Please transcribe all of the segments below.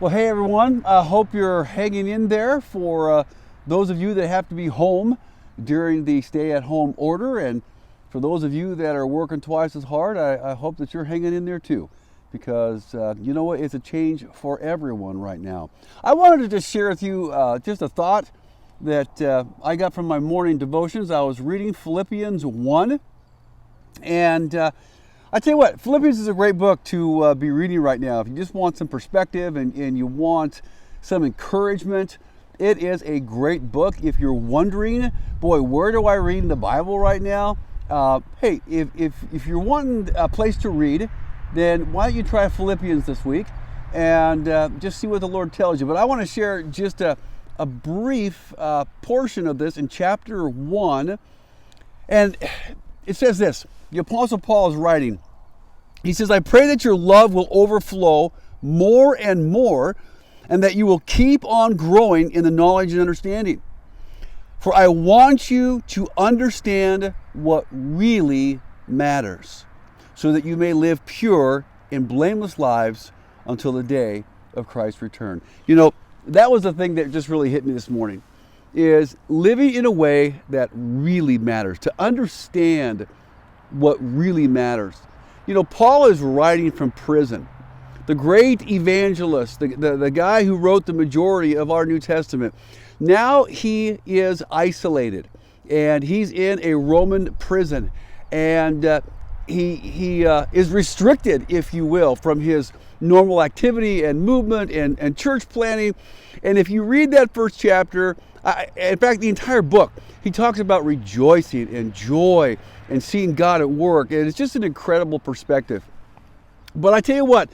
Well, hey everyone, I hope you're hanging in there for those of you that have to be home during the stay-at-home order, and for those of you that are working twice as hard, I hope that you're hanging in there too, because you know what, it's a change for everyone right now. I wanted to just share with you just a thought that I got from my morning devotions. I was reading Philippians 1, and I tell you what, Philippians is a great book to be reading right now. If you just want some perspective and you want some encouragement, it is a great book. If you're wondering, boy, where do I read in the Bible right now? Hey, if you're wanting a place to read, then why don't you try Philippians this week and just see what the Lord tells you. But I want to share just a brief portion of this in chapter 1. And it says this. The Apostle Paul is writing. He says, I pray that your love will overflow more and more, and that you will keep on growing in the knowledge and understanding. For I want you to understand what really matters, so that you may live pure and blameless lives until the day of Christ's return. You know, that was the thing that just really hit me this morning, is living in a way that really matters, to understand what really matters. You know, Paul is writing from prison. The great evangelist, the guy who wrote the majority of our New Testament, now he is isolated, and he's in a Roman prison, and he is restricted, if you will, from his normal activity and movement and church planning. And if you read that first chapter, in fact, the entire book, he talks about rejoicing and joy and seeing God at work. And it's just an incredible perspective. But I tell you what,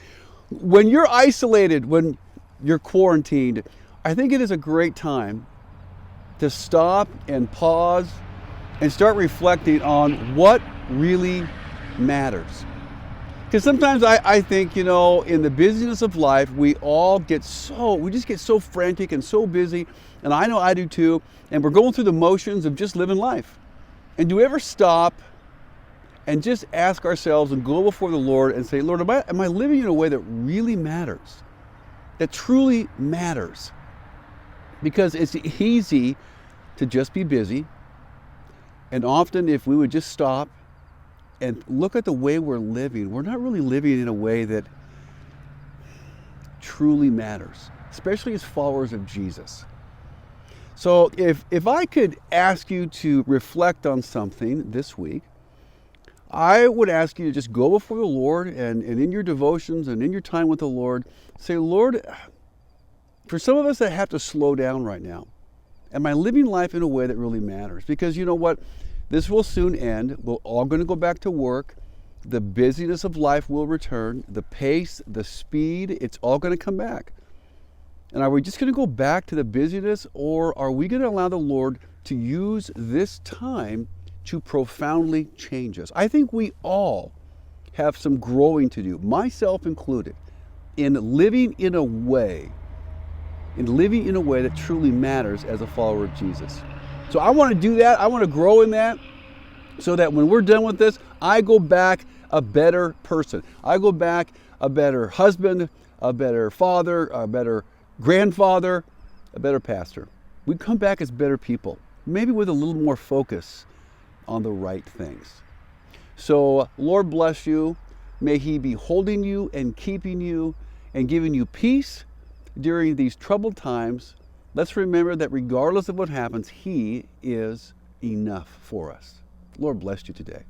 when you're isolated, when you're quarantined, I think it is a great time to stop and pause and start reflecting on what really matters. Because sometimes I think, you know, in the busyness of life, we just get so frantic and so busy, and I know I do too, and we're going through the motions of just living life. And do we ever stop and just ask ourselves and go before the Lord and say, Lord, am I living in a way that really matters, that truly matters? Because it's easy to just be busy, and often if we would just stop and look at the way we're living, we're not really living in a way that truly matters, especially as followers of Jesus. So if I could ask you to reflect on something this week, I would ask you to just go before the Lord and in your devotions and in your time with the Lord, say, Lord, for some of us that have to slow down right now, am I living life in a way that really matters? Because you know what? This will soon end. We're all going to go back to work. The busyness of life will return. The pace, the speed, it's all going to come back. And are we just going to go back to the busyness, or are we going to allow the Lord to use this time to profoundly change us? I think we all have some growing to do, myself included, in living in a way that truly matters as a follower of Jesus. So I want to do that. I want to grow in that, so that when we're done with this, I go back a better person. I go back a better husband, a better father, a better grandfather, a better pastor. We come back as better people, maybe with a little more focus on the right things. So Lord bless you. May He be holding you and keeping you and giving you peace during these troubled times. Let's remember that regardless of what happens, He is enough for us. Lord bless you today.